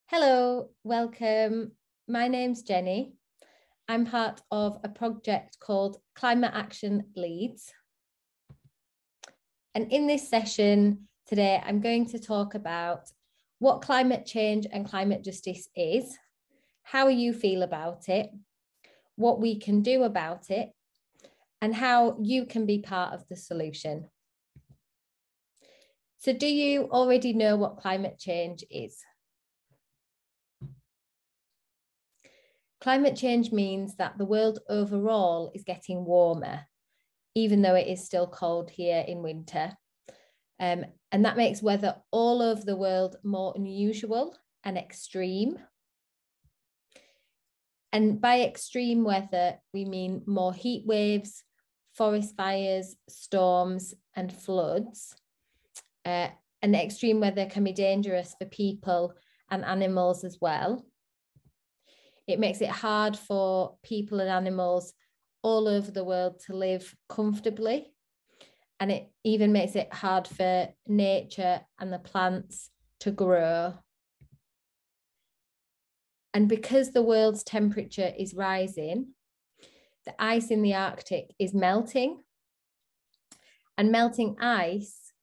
Hello, welcome. My name's Jenny. I'm part of a project called Climate Action Leeds. And in this session today, I'm going to talk about what climate change and climate justice is, how you feel about it, what we can do about it, and how you can be part of the solution. So do you already know what climate change is? Climate change means that the world overall is getting warmer, even though it is still cold here in winter. And that makes weather all over the world more unusual and extreme. And by extreme weather, we mean more heat waves, forest fires, storms, and floods. And extreme weather can be dangerous for people and animals as well. It makes it hard for people and animals all over the world to live comfortably. And it even makes it hard for nature and the plants to grow. And because the world's temperature is rising, the ice in the Arctic is melting. And melting ice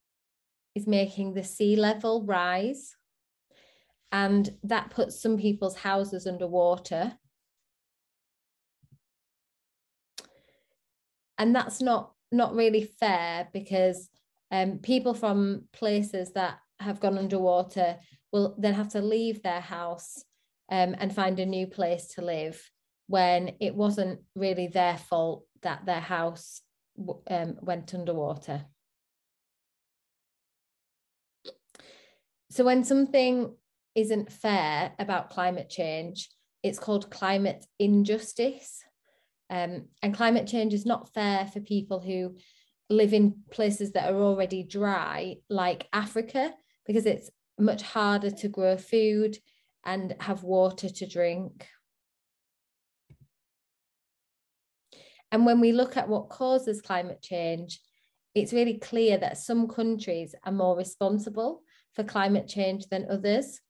is making the sea level rise. And that puts some people's houses underwater. And that's not really fair, because people from places that have gone underwater will then have to leave their house and find a new place to live, when it wasn't really their fault that their house went underwater. So when something isn't fair about climate change, it's called climate injustice. And climate change is not fair for people who live in places that are already dry, like Africa, because it's much harder to grow food and have water to drink. And when we look at what causes climate change, it's really clear that some countries are more responsible for climate change than others.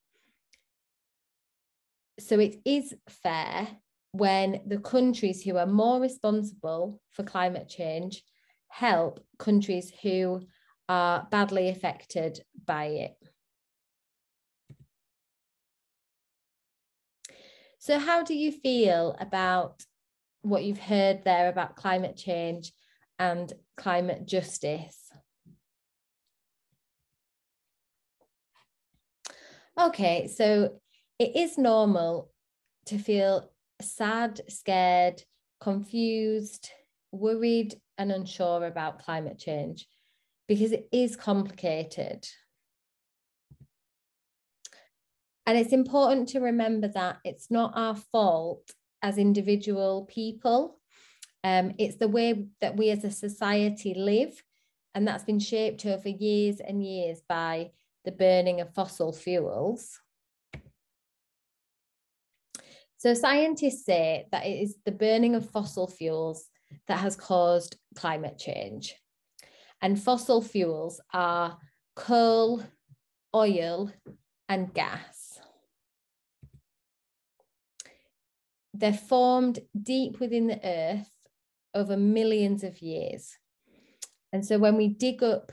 So it is fair when the countries who are more responsible for climate change help countries who are badly affected by it. So how do you feel about what you've heard there about climate change and climate justice? Okay, so it is normal to feel sad, scared, confused, worried, and unsure about climate change, because it is complicated. And it's important to remember that it's not our fault as individual people. It's the way that we as a society live, and that's been shaped over years and years by the burning of fossil fuels. So scientists say that it is the burning of fossil fuels that has caused climate change. And fossil fuels are coal, oil, and gas. They're formed deep within the earth over millions of years. And so when we dig up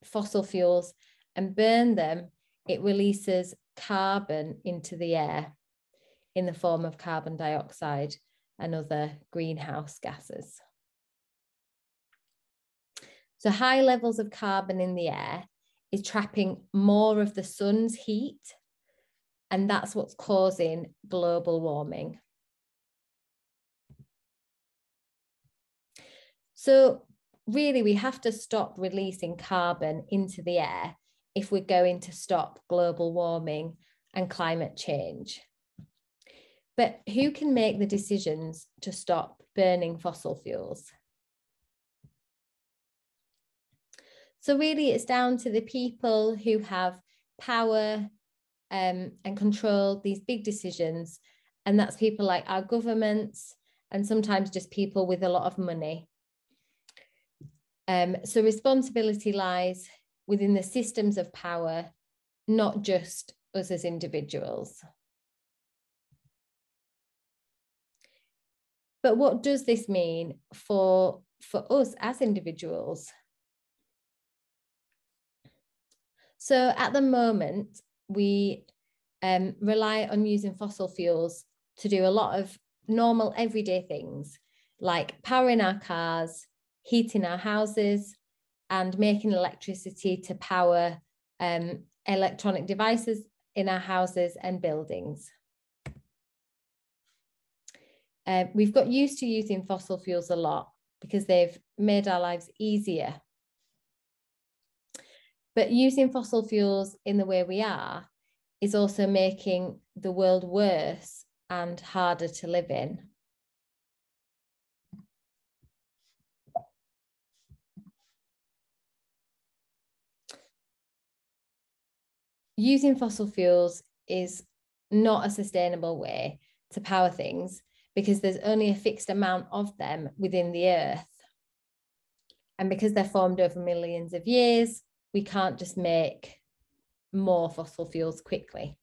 fossil fuels and burn them, it releases carbon into the air in the form of carbon dioxide and other greenhouse gases. So high levels of carbon in the air is trapping more of the sun's heat, and that's what's causing global warming. So really, we have to stop releasing carbon into the air if we're going to stop global warming and climate change. But who can make the decisions to stop burning fossil fuels? So really, it's down to the people who have power and control these big decisions. And that's people like our governments, and sometimes just people with a lot of money. So responsibility lies within the systems of power, not just us as individuals. But what does this mean for us as individuals? So at the moment, we rely on using fossil fuels to do a lot of normal everyday things, like powering our cars, heating our houses, and making electricity to power electronic devices in our houses and buildings. We've got used to using fossil fuels a lot because they've made our lives easier. But using fossil fuels in the way we are is also making the world worse and harder to live in. Using fossil fuels is not a sustainable way to power things because there's only a fixed amount of them within the earth. And because they're formed over millions of years, we can't just make more fossil fuels quickly.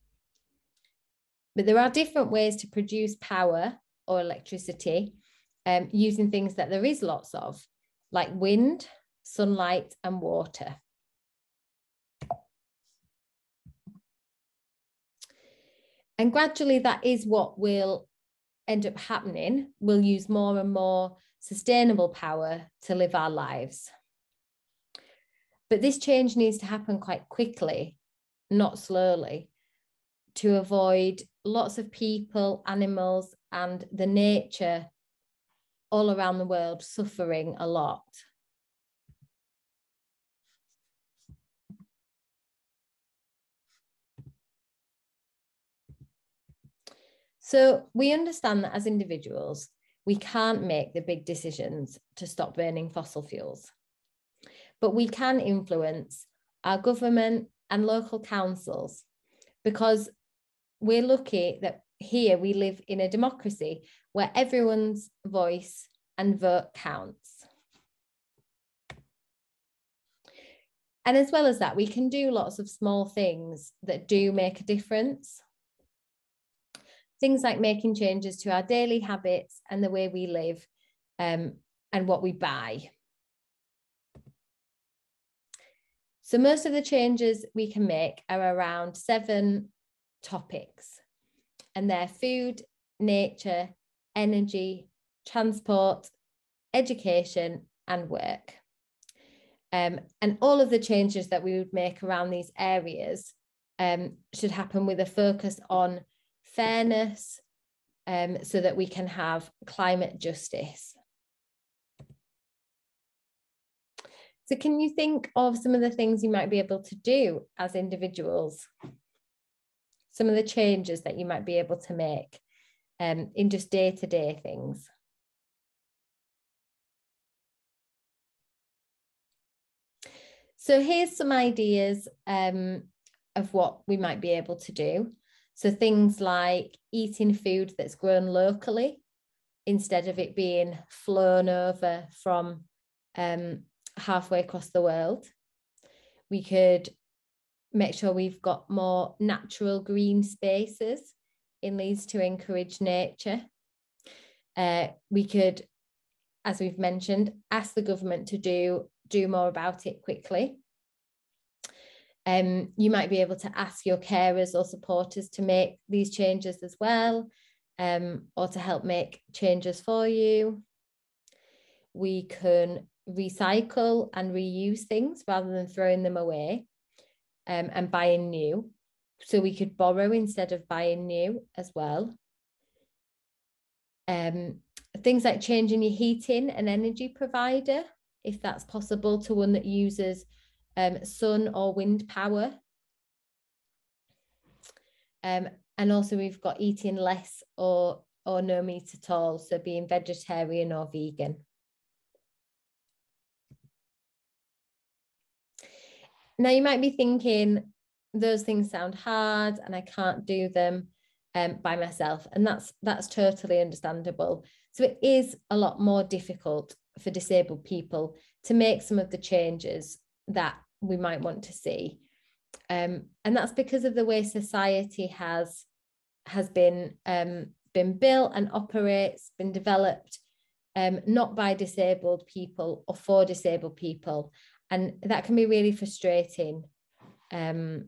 But there are different ways to produce power or electricity using things that there is lots of, like wind, sunlight, and water. And gradually that is what will end up happening. We'll use more and more sustainable power to live our lives. But this change needs to happen quite quickly, not slowly, to avoid lots of people, animals, and the nature all around the world suffering a lot. So we understand that as individuals, we can't make the big decisions to stop burning fossil fuels, but we can influence our government and local councils because we're lucky that here we live in a democracy where everyone's voice and vote counts. And as well as that, we can do lots of small things that do make a difference. Things like making changes to our daily habits and the way we live and what we buy. So most of the changes we can make are around 7 topics, and they're food, nature, energy, transport, education, and work. And all of the changes that we would make around these areas should happen with a focus on fairness so that we can have climate justice. So can you think of some of the things you might be able to do as individuals? Some of the changes that you might be able to make in just day-to-day things. So here's some ideas of what we might be able to do. So things like eating food that's grown locally instead of it being flown over from halfway across the world. We could make sure we've got more natural green spaces in Leeds to encourage nature. We could, as we've mentioned, ask the government to do more about it quickly. You might be able to ask your carers or supporters to make these changes as well, or to help make changes for you. We can recycle and reuse things rather than throwing them away and buying new. So we could borrow instead of buying new as well. Things like changing your heating and energy provider, if that's possible, to one that uses sun or wind power. And also we've got eating less or no meat at all, so being vegetarian or vegan. Now you might be thinking, those things sound hard and I can't do them by myself, and that's totally understandable. So it is a lot more difficult for disabled people to make some of the changes that we might want to see. And that's because of the way society has been built and operates, been developed, not by disabled people or for disabled people. And that can be really frustrating. So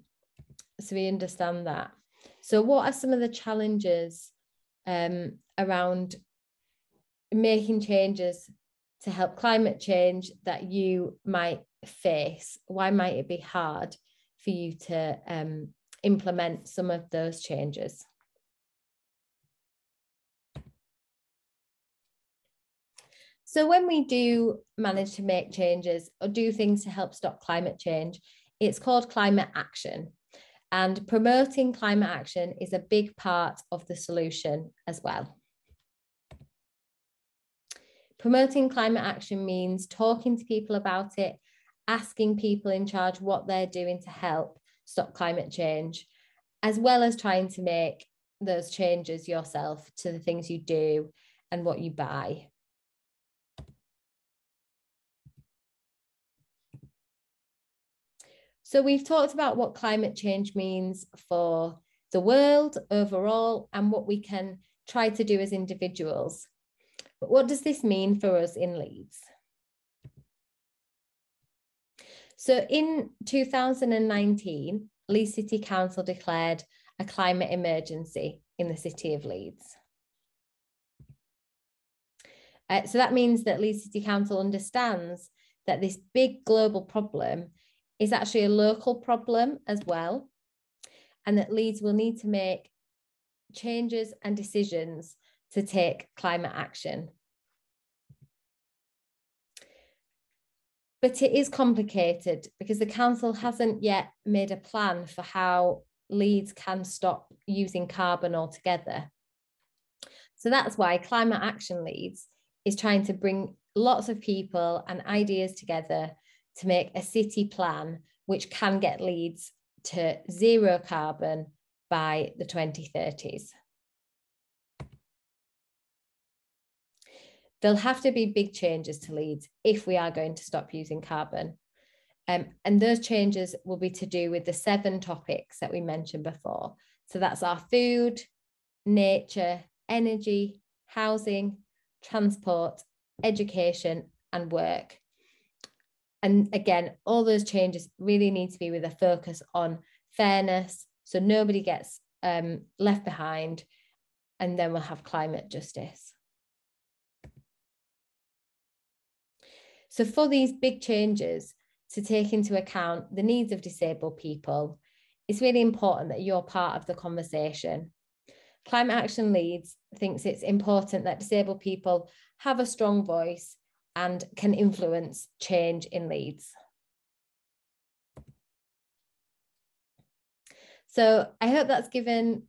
we understand that. So what are some of the challenges around making changes to help climate change that you might face? Why might it be hard for you to implement some of those changes? So when we do manage to make changes or do things to help stop climate change, it's called climate action. And promoting climate action is a big part of the solution as well. Promoting climate action means talking to people about it, asking people in charge what they're doing to help stop climate change, as well as trying to make those changes yourself to the things you do and what you buy. So we've talked about what climate change means for the world overall and what we can try to do as individuals. But what does this mean for us in Leeds? So in 2019, Leeds City Council declared a climate emergency in the city of Leeds. So that means that Leeds City Council understands that this big global problem is actually a local problem as well, and that Leeds will need to make changes and decisions to take climate action. But it is complicated because the council hasn't yet made a plan for how Leeds can stop using carbon altogether. So that's why Climate Action Leeds is trying to bring lots of people and ideas together to make a city plan which can get Leeds to zero carbon by the 2030s. There'll have to be big changes to Leeds if we are going to stop using carbon. And those changes will be to do with the 7 topics that we mentioned before. So that's our food, nature, energy, housing, transport, education, and work. And again, all those changes really need to be with a focus on fairness, so nobody gets left behind, and then we'll have climate justice. So for these big changes to take into account the needs of disabled people, it's really important that you're part of the conversation. Climate Action Leeds thinks it's important that disabled people have a strong voice and can influence change in Leeds. So I hope that's given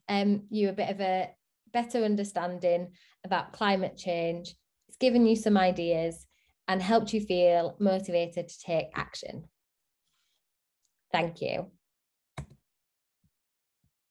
you a bit of a better understanding about climate change. It's given you some ideas and helped you feel motivated to take action. Thank you.